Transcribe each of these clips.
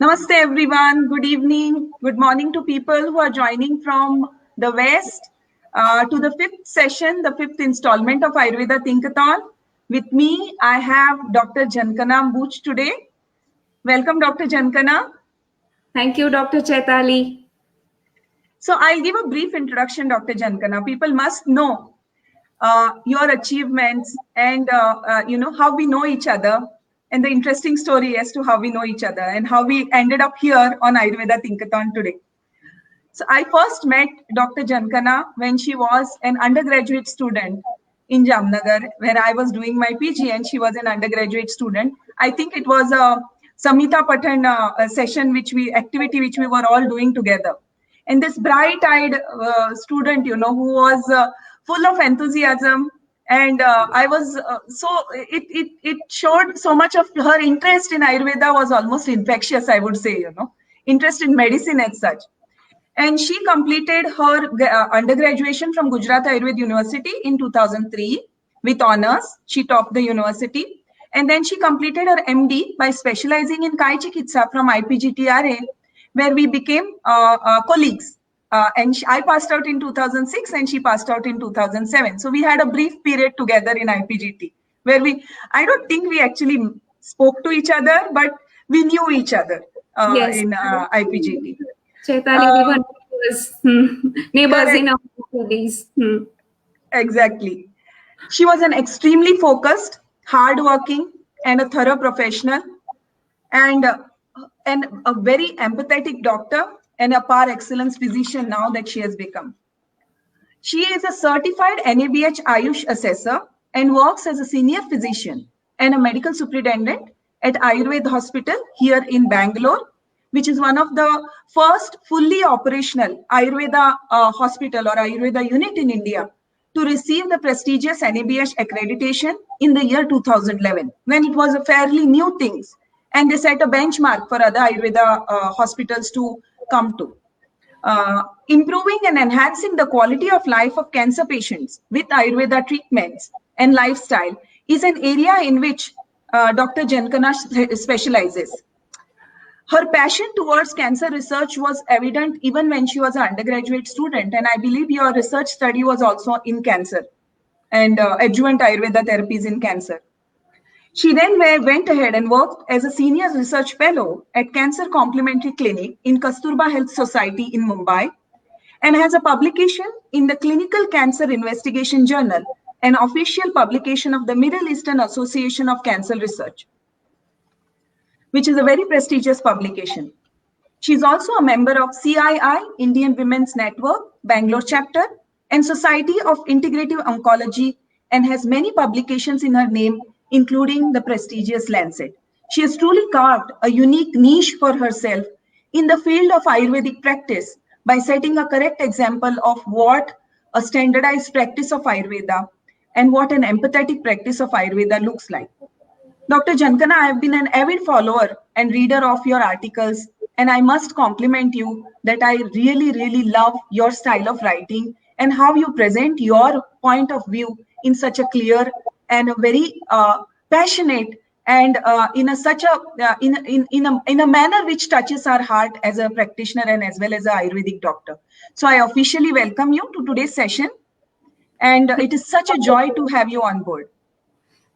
Namaste everyone, good evening, good morning to people who are joining from the West to the fifth session, the fifth installment of Ayurveda Thinkathon. With me, I have Dr. Jankana Mbuch today. Welcome, Dr. Jankana. Thank you, Dr. Chaitali. So I'll give a brief introduction, Dr. Jankana. People must know your achievements and how we know each other, and the interesting story as to how we know each other and how we ended up here on Ayurveda Thinkathon today. So I first met Dr. Jankana when she was an undergraduate student in Jamnagar, where I was doing my PG and she was an undergraduate student. I think it was a Samhita Pathan session, activity which we were all doing together. And this bright-eyed student, who was full of enthusiasm, and I was it showed so much of her interest in Ayurveda was almost infectious, I would say, interest in medicine as such. And she completed her undergraduation from Gujarat Ayurveda University in 2003 with honors. She topped the university. And then she completed her MD by specializing in Kai Chikitsa from IPGTRA, where we became colleagues. I passed out in 2006 and she passed out in 2007. So we had a brief period together in IPGT, where I don't think we actually spoke to each other, but we knew each other in IPGT. Chaitali, we were neighbors in our studies. Exactly. She was an extremely focused, hardworking, and a thorough professional, and a very empathetic doctor and a par excellence physician now that she has become. She is a certified NABH Ayush assessor and works as a senior physician and a medical superintendent at Ayurveda Hospital here in Bangalore, which is one of the first fully operational Ayurveda hospital or Ayurveda unit in India to receive the prestigious NABH accreditation in the year 2011, when it was a fairly new thing. And they set a benchmark for other Ayurveda hospitals to come to. Improving and enhancing the quality of life of cancer patients with Ayurveda treatments and lifestyle is an area in which Dr. Jankana specializes. Her passion towards cancer research was evident even when she was an undergraduate student, and I believe your research study was also in cancer and adjuvant Ayurveda therapies in cancer. She then went ahead and worked as a senior research fellow at Cancer Complementary Clinic in Kasturba Health Society in Mumbai, and has a publication in the Clinical Cancer Investigation Journal, an official publication of the Middle Eastern Association of Cancer Research, which is a very prestigious publication. She is also a member of CII, Indian Women's Network, Bangalore chapter, and Society of Integrative Oncology, and has many publications in her name, including the prestigious Lancet. She has truly carved a unique niche for herself in the field of Ayurvedic practice by setting a correct example of what a standardized practice of Ayurveda and what an empathetic practice of Ayurveda looks like. Dr. Jankana, I have been an avid follower and reader of your articles, and I must compliment you that I really, really love your style of writing and how you present your point of view in such a clear and a very passionate and in a manner which touches our heart as a practitioner and as well as an Ayurvedic doctor. So I officially welcome you to today's session, and it is such a joy to have you on board.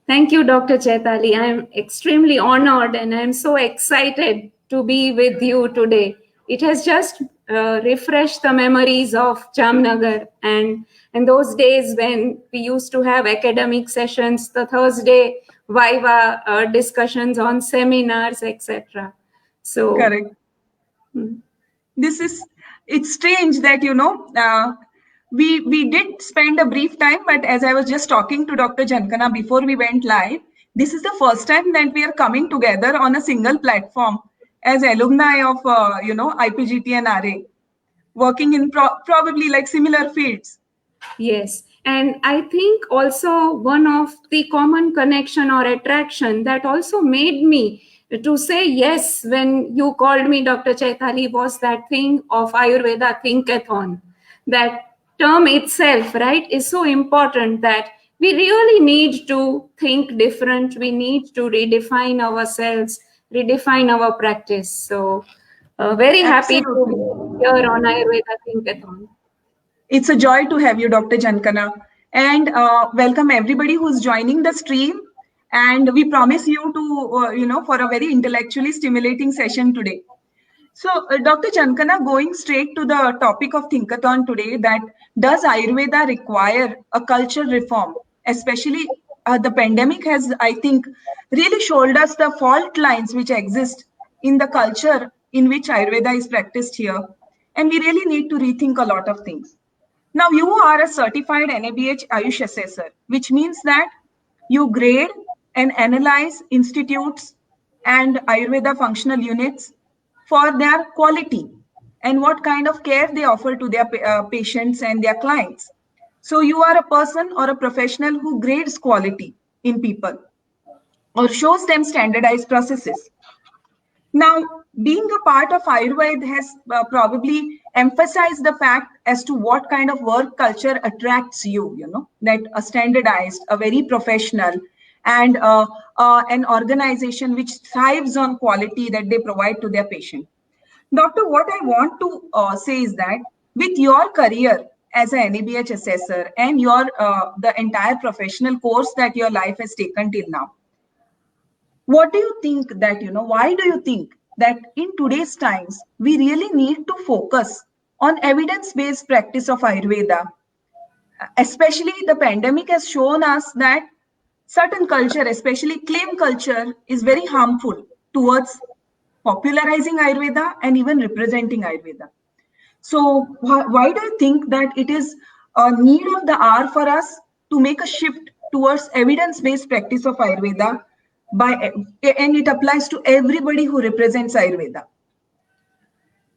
Thank you, Dr. Chaitali. I am extremely honored and I am so excited to be with you today. It has just refreshed the memories of Jamnagar and those days when we used to have academic sessions, the Thursday Viva discussions on seminars, etc. So, correct. It's strange that, we did spend a brief time, but as I was just talking to Dr. Jankana before we went live, this is the first time that we are coming together on a single platform as alumni of, IPGT and RA, working in probably like similar fields. Yes. And I think also one of the common connection or attraction that also made me to say yes when you called me Dr. Chaitali was that thing of Ayurveda Thinkathon. That term itself, right, is so important that we really need to think different. We need to redefine ourselves. redefine our practice. So very happy to Absolutely. be here on Ayurveda Thinkathon. It's a joy to have you, Dr. Jankana. And welcome everybody who's joining the stream. And we promise you to, for a very intellectually stimulating session today. So, Dr. Jankana, going straight to the topic of Thinkathon today, that does Ayurveda require a culture reform? Especially the pandemic has, I think, really showed us the fault lines which exist in the culture in which Ayurveda is practiced here. And we really need to rethink a lot of things. Now, you are a certified NABH Ayush assessor, which means that you grade and analyze institutes and Ayurveda functional units for their quality and what kind of care they offer to their patients and their clients. So, you are a person or a professional who grades quality in people or shows them standardized processes. Now, being a part of Ayurveda has probably emphasized the fact as to what kind of work culture attracts you, that a standardized, a very professional, and an organization which thrives on quality that they provide to their patient. Doctor, what I want to say is that with your career as an NABH assessor and your the entire professional course that your life has taken till now, what do you think that, why do you think that in today's times, we really need to focus on evidence-based practice of Ayurveda? Especially the pandemic has shown us that certain culture, especially claim culture, is very harmful towards popularizing Ayurveda and even representing Ayurveda. So why do you think that it is a need of the hour for us to make a shift towards evidence-based practice of Ayurveda and it applies to everybody who represents Ayurveda?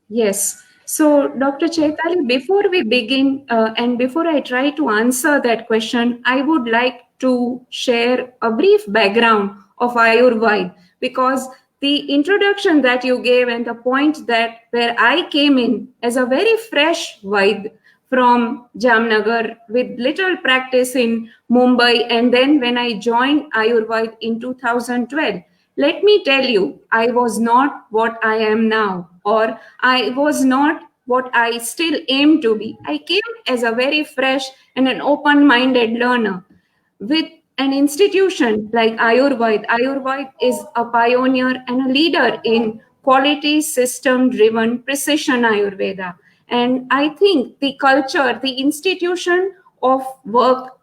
Yes. So, Dr. Chaitali, before we begin and before I try to answer that question, I would like to share a brief background of Ayurveda, because the introduction that you gave and the point that where I came in as a very fresh Vaid from Jamnagar with little practice in Mumbai, and then when I joined Ayurveda in 2012, let me tell you, I was not what I am now, or I was not what I still aim to be. I came as a very fresh and an open-minded learner with an institution like Ayurveda. Ayurveda is a pioneer and a leader in quality system-driven precision Ayurveda. And I think the culture, the institution of work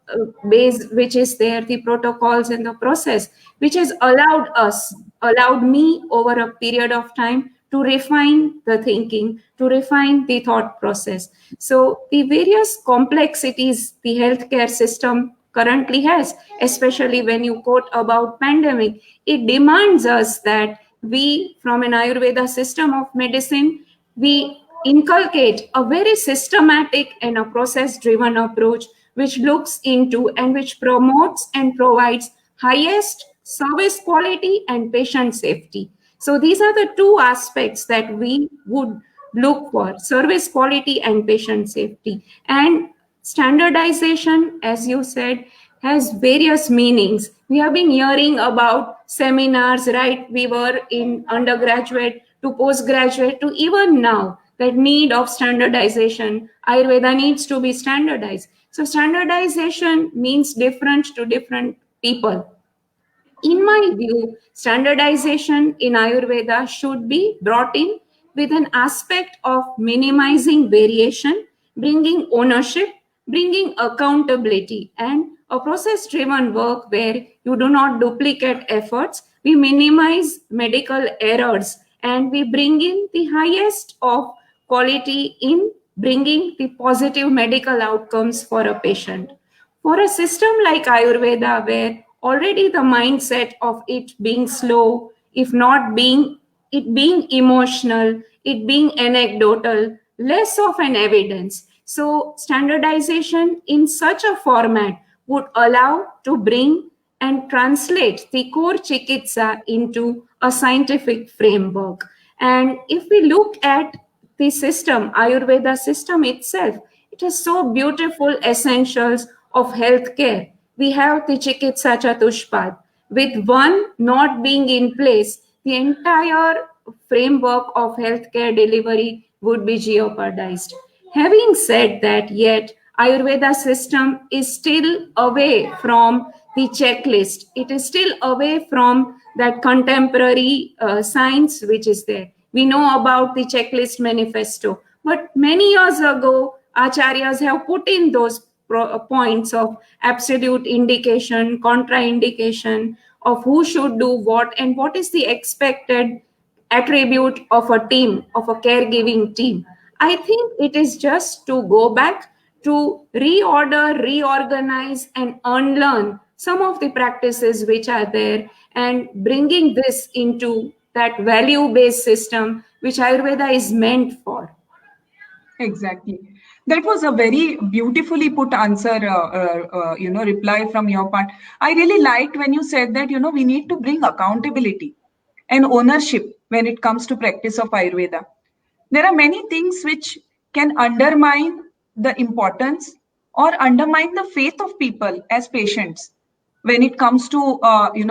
base which is there, the protocols and the process, which has allowed me over a period of time to refine the thinking, to refine the thought process. So the various complexities the healthcare system currently has, especially when you quote about pandemic, it demands us that we, from an Ayurveda system of medicine, we inculcate a very systematic and a process-driven approach which looks into and which promotes and provides highest service quality and patient safety. So these are the two aspects that we would look for: service quality and patient safety. And standardization, as you said, has various meanings. We have been hearing about seminars, right? We were in undergraduate to postgraduate to even now, that need of standardization. Ayurveda needs to be standardized. So standardization means different to different people. In my view, standardization in Ayurveda should be brought in with an aspect of minimizing variation, bringing ownership, bringing accountability, and a process-driven work where you do not duplicate efforts, we minimize medical errors, and we bring in the highest of quality in bringing the positive medical outcomes for a patient. For a system like Ayurveda, where already the mindset of it being slow, if not being it being emotional, it being anecdotal, less of an evidence. So standardization in such a format would allow to bring and translate the core chikitsa into a scientific framework. And if we look at the system, Ayurveda system itself, it has so beautiful essentials of healthcare. We have the Chikitsa Chatushpad. With one not being in place, the entire framework of healthcare delivery would be jeopardized. Having said that, yet Ayurveda system is still away from the checklist. It is still away from that contemporary science which is there. We know about the checklist manifesto, but many years ago, acharyas have put in those points of absolute indication, contraindication, of who should do what and what is the expected attribute of a team, of a caregiving team. I think it is just to go back to reorder, reorganize, and unlearn some of the practices which are there and bringing this into that value-based system which Ayurveda is meant for. Exactly. That was a very beautifully put answer, reply from your part. I really liked when you said that, we need to bring accountability and ownership when it comes to practice of Ayurveda. There are many things which can undermine the importance or undermine the faith of people as patients when it comes to,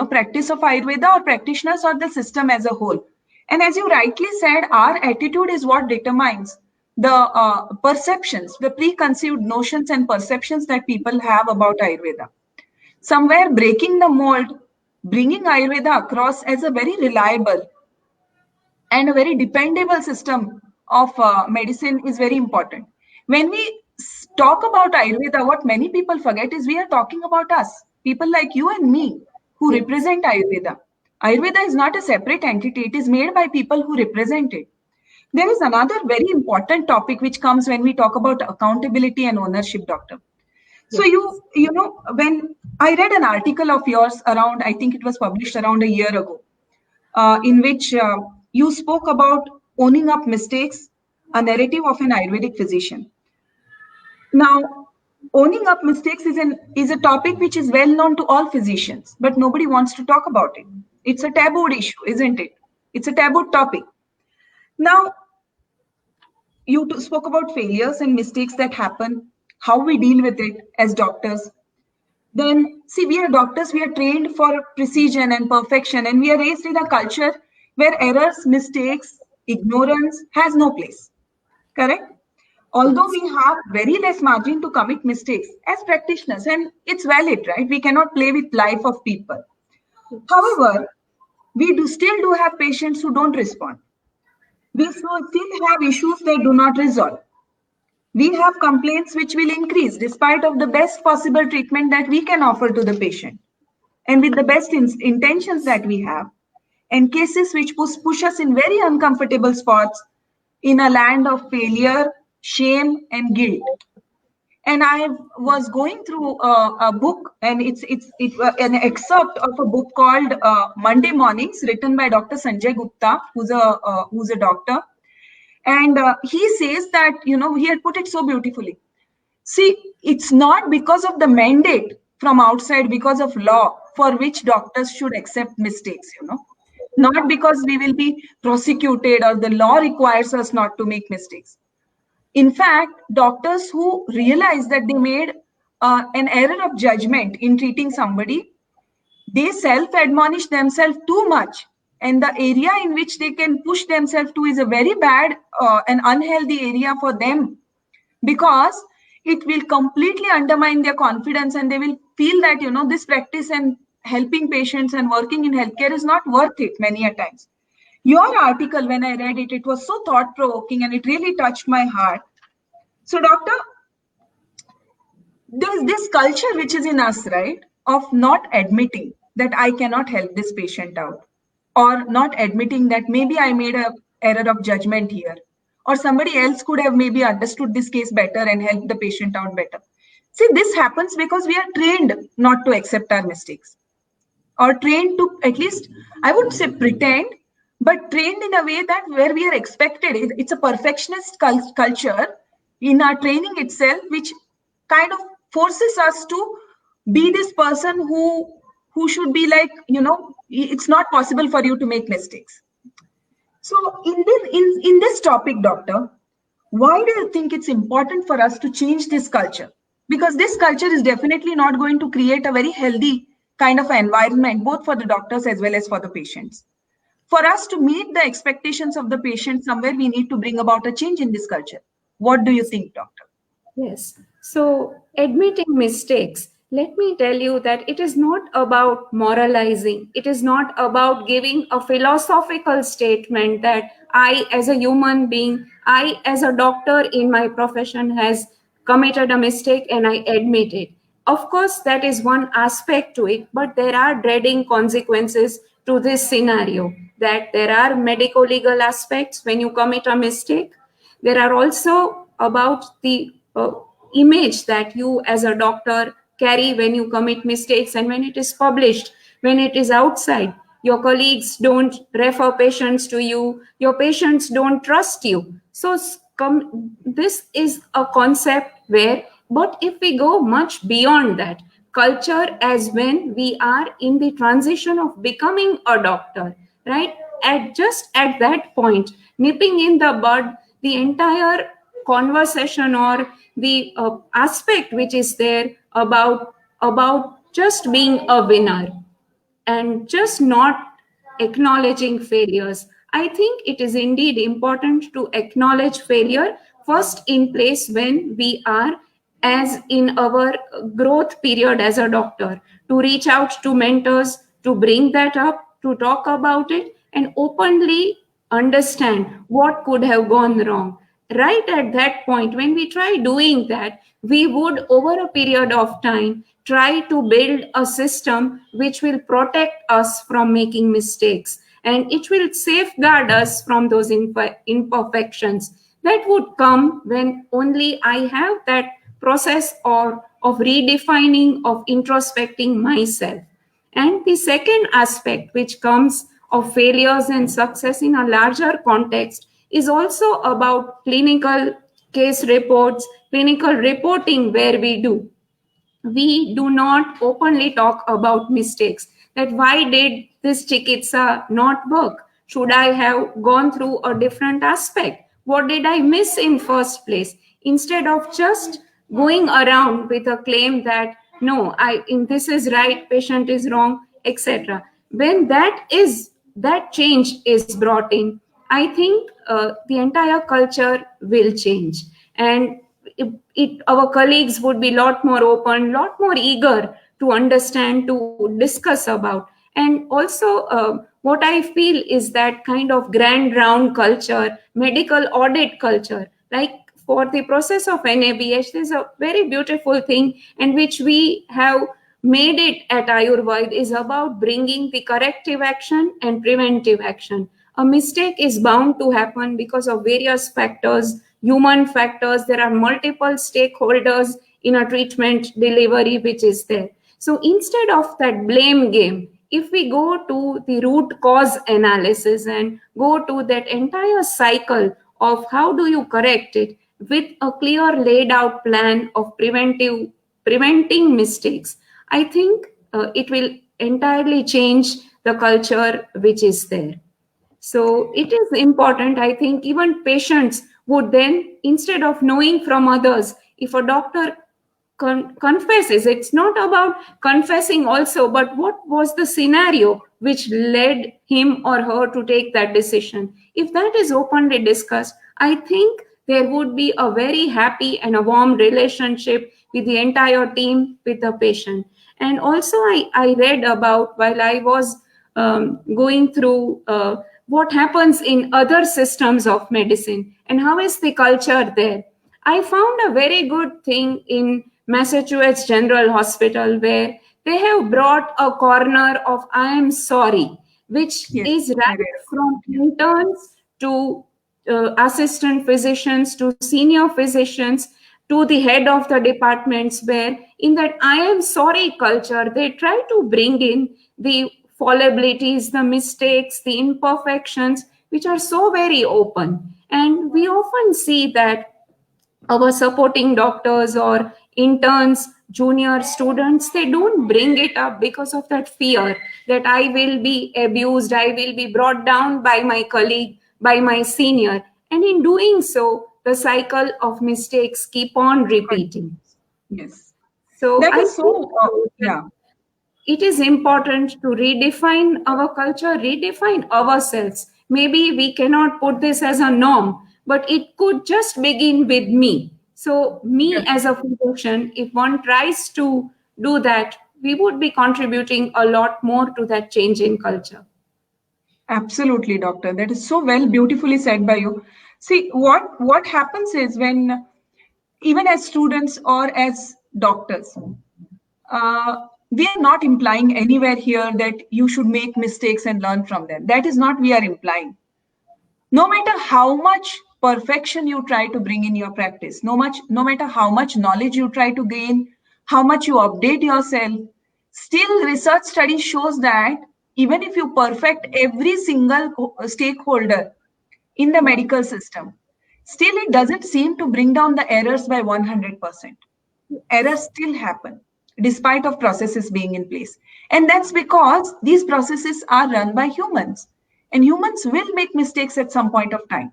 practice of Ayurveda or practitioners or the system as a whole. And as you rightly said, our attitude is what determines the perceptions, the preconceived notions and perceptions that people have about Ayurveda. Somewhere breaking the mold, bringing Ayurveda across as a very reliable and a very dependable system of medicine is very important. When we talk about Ayurveda, what many people forget is we are talking about us, people like you and me who represent Ayurveda. Ayurveda is not a separate entity, it is made by people who represent it. There is another very important topic which comes when we talk about accountability and ownership, doctor. So when I read an article of yours around, I think it was published around a year ago, in which you spoke about owning up mistakes, a narrative of an Ayurvedic physician. Now, owning up mistakes is a topic which is well known to all physicians, but nobody wants to talk about it. It's a taboo issue, isn't it? It's a taboo topic. Now, you spoke about failures and mistakes that happen, how we deal with it as doctors. Then, see, we are doctors, we are trained for precision and perfection, and we are raised in a culture where errors, mistakes, ignorance has no place. Correct? Although we have very less margin to commit mistakes as practitioners, and it's valid, right? We cannot play with life of people. However, we still do have patients who don't respond. We still have issues that do not resolve. We have complaints which will increase despite of the best possible treatment that we can offer to the patient and with the best intentions that we have, and cases which push us in very uncomfortable spots in a land of failure, shame, and guilt. And I was going through a book, and it's an excerpt of a book called Monday Mornings, written by Dr. Sanjay Gupta, who's a doctor. And he says that, he had put it so beautifully. See, it's not because of the mandate from outside, because of law, for which doctors should accept mistakes, not because we will be prosecuted or the law requires us not to make mistakes. In fact, doctors who realize that they made an error of judgment in treating somebody, they self-admonish themselves too much. And the area in which they can push themselves to is a very bad and unhealthy area for them, because it will completely undermine their confidence, and they will feel that, this practice and helping patients and working in healthcare is not worth it many a times. Your article, when I read it, it was so thought-provoking and it really touched my heart. So, doctor, there's this culture which is in us, right, of not admitting that I cannot help this patient out, or not admitting that maybe I made an error of judgment here, or somebody else could have maybe understood this case better and helped the patient out better. See, this happens because we are trained not to accept our mistakes, or trained to, at least, I wouldn't say pretend, but trained in a way that where we are expected. It's a perfectionist culture in our training itself, which kind of forces us to be this person who should be like, it's not possible for you to make mistakes. So in this topic, doctor, why do you think it's important for us to change this culture? Because this culture is definitely not going to create a very healthy kind of environment, both for the doctors as well as for the patients. For us to meet the expectations of the patient, somewhere we need to bring about a change in this culture. What do you think, doctor? Yes. So, admitting mistakes, let me tell you that it is not about moralizing. It is not about giving a philosophical statement that I, as a human being, I, as a doctor in my profession, has committed a mistake and I admit it. Of course, that is one aspect to it, but there are dreading consequences to this scenario. That there are medico legal aspects when you commit a mistake. There are also about the image that you as a doctor carry when you commit mistakes, and when it is published, when it is outside, your colleagues don't refer patients to you, your patients don't trust you. So this is a concept where, but if we go much beyond that, culture as when we are in the transition of becoming a doctor, right? At that point, nipping in the bud the entire conversation or the aspect which is there about just being a winner and just not acknowledging failures. I think it is indeed important to acknowledge failure first in place when we are as in our growth period as a doctor, to reach out to mentors, to bring that up, to talk about it and openly understand what could have gone wrong. Right at that point, when we try doing that, we would over a period of time try to build a system which will protect us from making mistakes, and it will safeguard us from those imperfections that would come when only I have that process or of redefining, of introspecting myself. And the second aspect, which comes of failures and success in a larger context, is also about clinical case reports, clinical reporting, where we do not openly talk about mistakes. That why did this chikitsa not work? Should I have gone through a different aspect? What did I miss in first place? Instead of just going around with a claim that no, this is right, patient is wrong, etc. When that change is brought in, I think the entire culture will change, and our colleagues would be a lot more open, lot more eager to understand, to discuss about. And also, what I feel is that kind of grand round culture, medical audit culture, like for the process of NABH, there's a very beautiful thing, and which we have made it at Ayurveda, is about bringing the corrective action and preventive action. A mistake is bound to happen because of various factors, human factors. There are multiple stakeholders in a treatment delivery which is there. So instead of that blame game, if we go to the root cause analysis and go to that entire cycle of how do you correct it with a clear laid out plan of preventing mistakes, I think it will entirely change the culture which is there. So it is important. I think even patients would then, instead of knowing from others, if a doctor confesses, it's not about confessing also, but what was the scenario which led him or her to take that decision? If that is openly discussed, I think there would be a very happy and a warm relationship with the entire team, with the patient. And also, I read about, while I was going through what happens in other systems of medicine and how is the culture there. I found a very good thing in Massachusetts General Hospital, where they have brought a corner of I am sorry, which is right from interns to assistant physicians to senior physicians to the head of the departments, where in that I am sorry culture, they try to bring in the fallibilities, the mistakes, the imperfections, which are so very open. And we often see that our supporting doctors or interns, junior students, they don't bring it up because of that fear that I will be abused, I will be brought down by my colleague, by my senior. And in doing so, the cycle of mistakes keep on repeating. Yes. So That I is so, think yeah. it is important to redefine our culture, redefine ourselves. Maybe we cannot put this as a norm, but it could just begin with me. So, me Yes. as a physician, if one tries to do that, we would be contributing a lot more to that change in culture. Absolutely, doctor. That is so well, beautifully said by you. See, what happens is when even as students or as doctors, we are not implying anywhere here that you should make mistakes and learn from them. That is not we are implying. No matter how much perfection you try to bring in your practice, no matter how much knowledge you try to gain, how much you update yourself, still research study shows that even if you perfect every single stakeholder in the medical system, still it doesn't seem to bring down the errors by 100%. Errors still happen despite of processes being in place, and that's because these processes are run by humans, and humans will make mistakes at some point of time.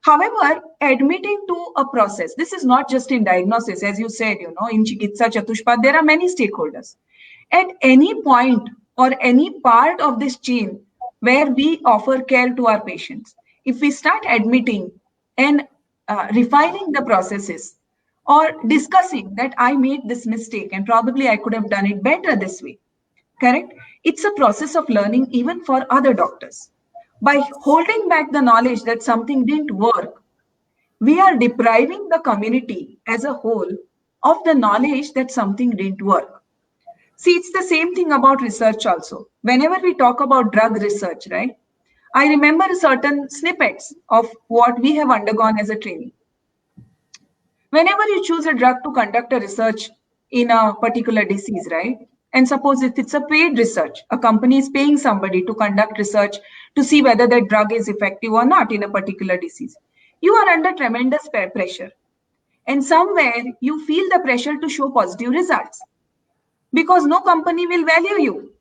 However, admitting to a process, this is not just in diagnosis, as you said, in Chikitsa Chatushpad there are many stakeholders. At any point or any part of this chain where we offer care to our patients, if we start admitting and refining the processes, or discussing that I made this mistake and probably I could have done it better this way. Correct? It's a process of learning even for other doctors. By holding back the knowledge that something didn't work, we are depriving the community as a whole of the knowledge that something didn't work. See, it's the same thing about research also. Whenever we talk about drug research, right? I remember certain snippets of what we have undergone as a training. Whenever you choose a drug to conduct a research in a particular disease, right? And suppose if it's a paid research, a company is paying somebody to conduct research to see whether that drug is effective or not in a particular disease. You are under tremendous pressure. And somewhere you feel the pressure to show positive results because no company will value you.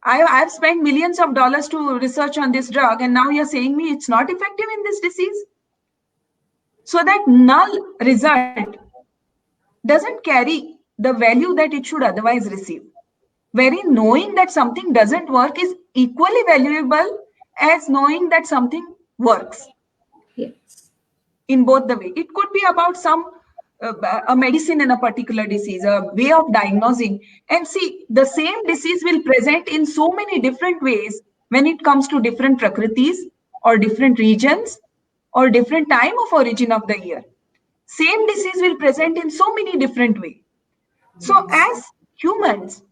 I've spent millions of dollars to research on this drug, and now you're saying me it's not effective in this disease. So that null result doesn't carry the value that it should otherwise receive. Wherein knowing that something doesn't work is equally valuable as knowing that something works Yes. in both the way. It could be about a medicine in a particular disease, a way of diagnosing. And see, the same disease will present in so many different ways when it comes to different prakritis or different regions or different time of origin of the year. Same disease will present in so many different ways. So as humans,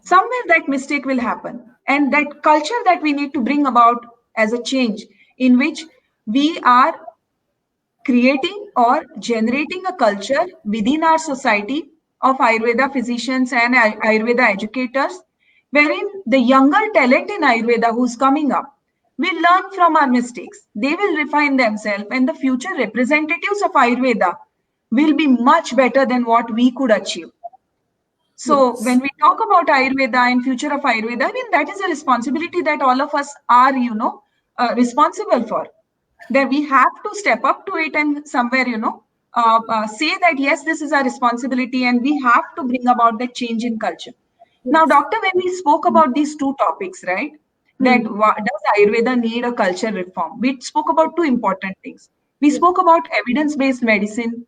somewhere that mistake will happen. And that culture that we need to bring about as a change in which we are creating or generating a culture within our society of Ayurveda physicians and Ayurveda educators, wherein the younger talent in Ayurveda who's coming up will learn from our mistakes. They will refine themselves, and the future representatives of Ayurveda will be much better than what we could achieve. So Yes. when we talk about Ayurveda and future of Ayurveda, I mean, that is a responsibility that all of us are, responsible for. That we have to step up to it and somewhere, say that, yes, this is our responsibility and we have to bring about that change in culture. Now, Yes. doctor, when we spoke about these two topics, right, that Hmm. does Ayurveda need a culture reform? We spoke about two important things. We Yeah. spoke about evidence-based medicine.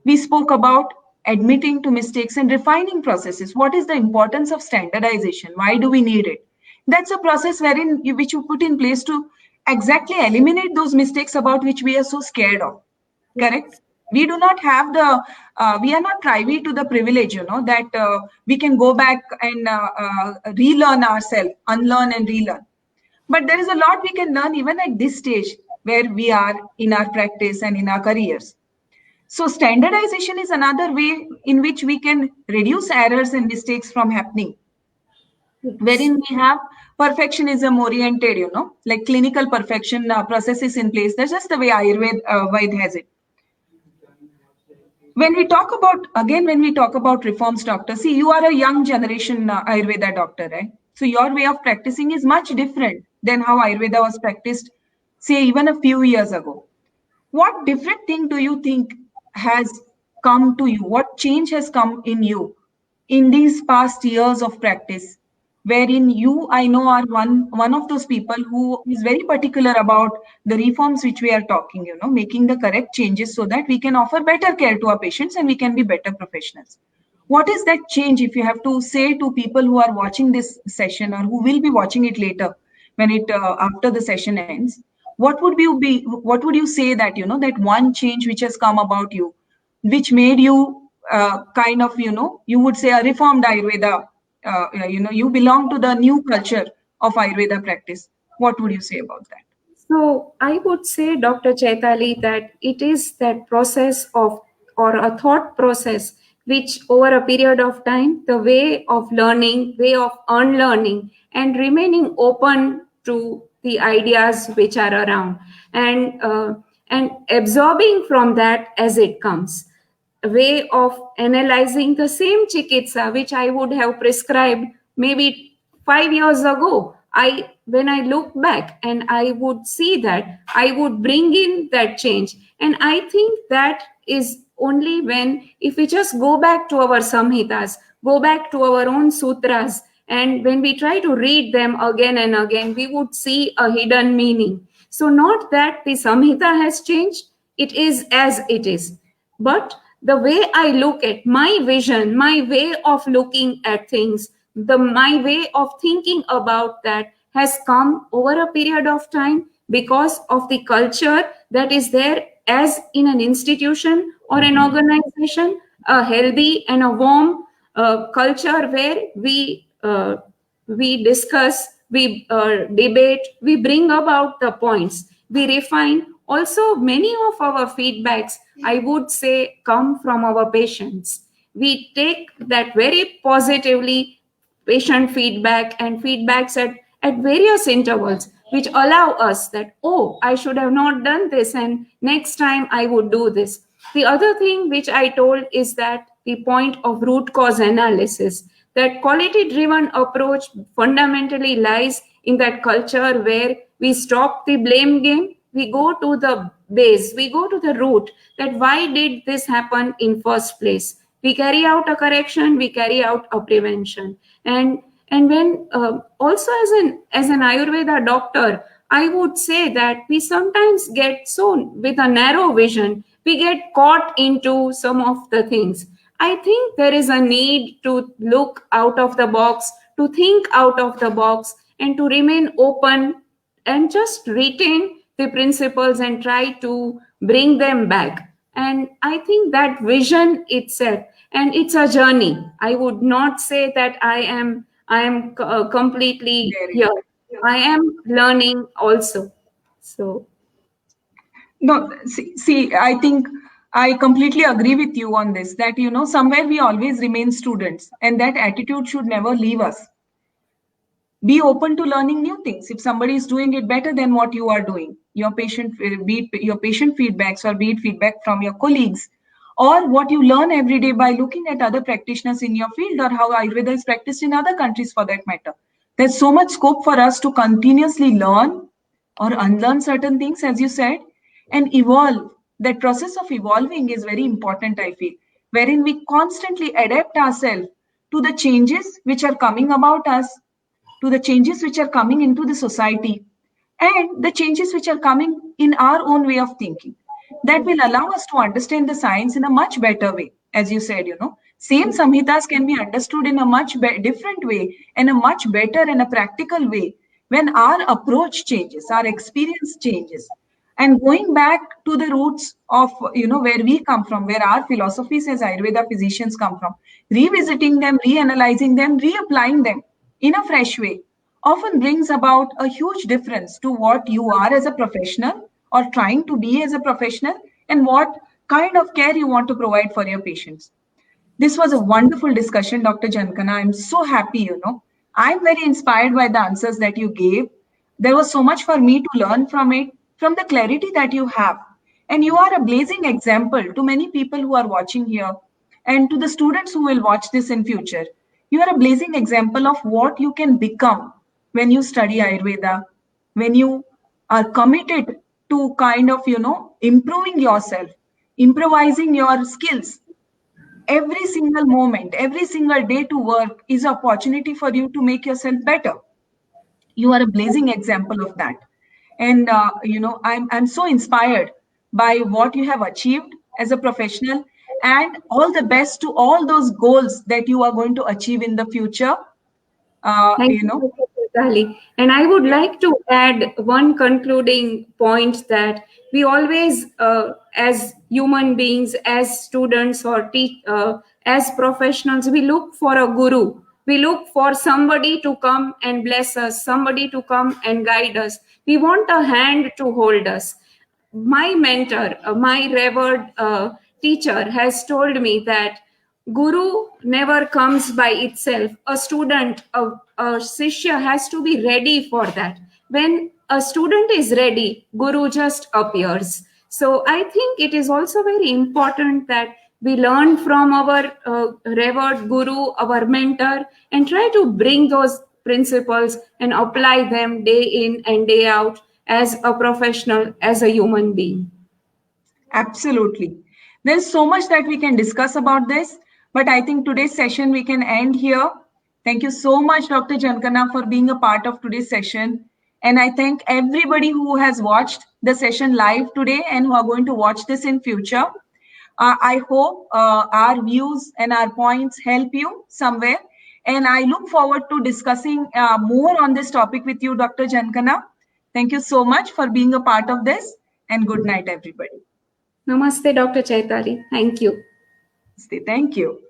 We spoke about admitting to mistakes and refining processes. What is the importance of standardization? Why do we need it? That's a process which you put in place to exactly eliminate those mistakes about which we are so scared of. Correct? We do not have we are not privy to the privilege, that we can go back and relearn ourselves, unlearn and relearn. But there is a lot we can learn even at this stage where we are in our practice and in our careers. So standardization is another way in which we can reduce errors and mistakes from happening, Yes. wherein we have perfectionism oriented, like clinical perfection processes in place. That's just the way Ayurveda has it. When we talk about reforms, doctor, see, you are a young generation Ayurveda doctor, right? So your way of practicing is much different than how Ayurveda was practiced, say, even a few years ago. What different thing do you think has come to you? What change has come in you in these past years of practice, wherein you, I know, are one of those people who is very particular about the reforms which we are talking, making the correct changes so that we can offer better care to our patients and we can be better professionals. What is that change, if you have to say to people who are watching this session or who will be watching it later, when it after the session ends? What would you say that, that one change which has come about you, which made you kind of, you would say a reformed Ayurveda, you belong to the new culture of Ayurveda practice. What would you say about that? So I would say, Dr. Chaitali, that it is that process of, or a thought process, which over a period of time, the way of learning, way of unlearning, and remaining open to the ideas which are around, and absorbing from that as it comes. A way of analyzing the same chikitsa which I would have prescribed maybe 5 years ago. When I look back and I would see that, I would bring in that change. And I think that is only when, if we just go back to our samhitas, go back to our own sutras, and when we try to read them again and again, we would see a hidden meaning. So not that the samhita has changed, it is as it is. But the way I look at my vision, my way of looking at things, my way of thinking about that has come over a period of time because of the culture that is there as in an institution or an organization, a healthy and a warm culture where we discuss, we debate, we bring about the points, we refine. Also, many of our feedbacks, I would say, come from our patients. We take that very positively, patient feedback and feedbacks at various intervals, which allow us that, oh, I should have not done this, and next time I would do this. The other thing which I told is that the point of root cause analysis, that quality driven approach fundamentally lies in that culture where we stop the blame game, we go to the base, we go to the root, that why did this happen in first place. We carry out a correction, we carry out a prevention. And when also as an Ayurveda doctor, I would say that we sometimes get so with a narrow vision, we get caught into some of the things. I think there is a need to look out of the box, to think out of the box, and to remain open and just retain the principles and try to bring them back. And I think that vision itself, and it's a journey. I would not say that I am completely here. I am learning also. So No, I think I completely agree with you on this, that, somewhere we always remain students, and that attitude should never leave us. Be open to learning new things. If somebody is doing it better than what you are doing, your patient, be it your patient feedbacks or be it feedback from your colleagues, or what you learn every day by looking at other practitioners in your field, or how Ayurveda is practiced in other countries for that matter. There's so much scope for us to continuously learn or unlearn certain things, as you said, and evolve. That process of evolving is very important, I feel, wherein we constantly adapt ourselves to the changes which are coming about us, to the changes which are coming into the society, and the changes which are coming in our own way of thinking. That will allow us to understand the science in a much better way. As you said, same samhitas can be understood in a much different way, and a much better and a practical way, when our approach changes, our experience changes. And going back to the roots of, where we come from, where our philosophies as Ayurveda physicians come from, revisiting them, reanalyzing them, reapplying them in a fresh way, often brings about a huge difference to what you are as a professional, or trying to be as a professional, and what kind of care you want to provide for your patients. This was a wonderful discussion, Dr. Jankana. I'm so happy, I'm very inspired by the answers that you gave. There was so much for me to learn from it, from the clarity that you have. And you are a blazing example to many people who are watching here, and to the students who will watch this in future. You are a blazing example of what you can become when you study Ayurveda, when you are committed to kind of, improving yourself, improvising your skills, every single moment, every single day to work is an opportunity for you to make yourself better. You are a blazing example of that. And I'm so inspired by what you have achieved as a professional, and all the best to all those goals that you are going to achieve in the future. Thank you, Dr. Chaitali. And I would like to add one concluding point that we always, as human beings, as students or as professionals, we look for a guru. We look for somebody to come and bless us, somebody to come and guide us. We want a hand to hold us. My mentor, my revered teacher, has told me that Guru never comes by itself. A student, a Shishya has to be ready for that. When a student is ready, Guru just appears. So I think it is also very important that we learn from our revered Guru, our mentor, and try to bring those principles and apply them day in and day out as a professional, as a human being. Absolutely. There's so much that we can discuss about this, but I think today's session we can end here. Thank you so much, Dr. Jankana, for being a part of today's session. And I thank everybody who has watched the session live today and who are going to watch this in future. I hope our views and our points help you somewhere. And I look forward to discussing more on this topic with you, Dr. Jankana. Thank you so much for being a part of this, and good night, everybody. Namaste, Dr. Chaitali. Thank you. Thank you.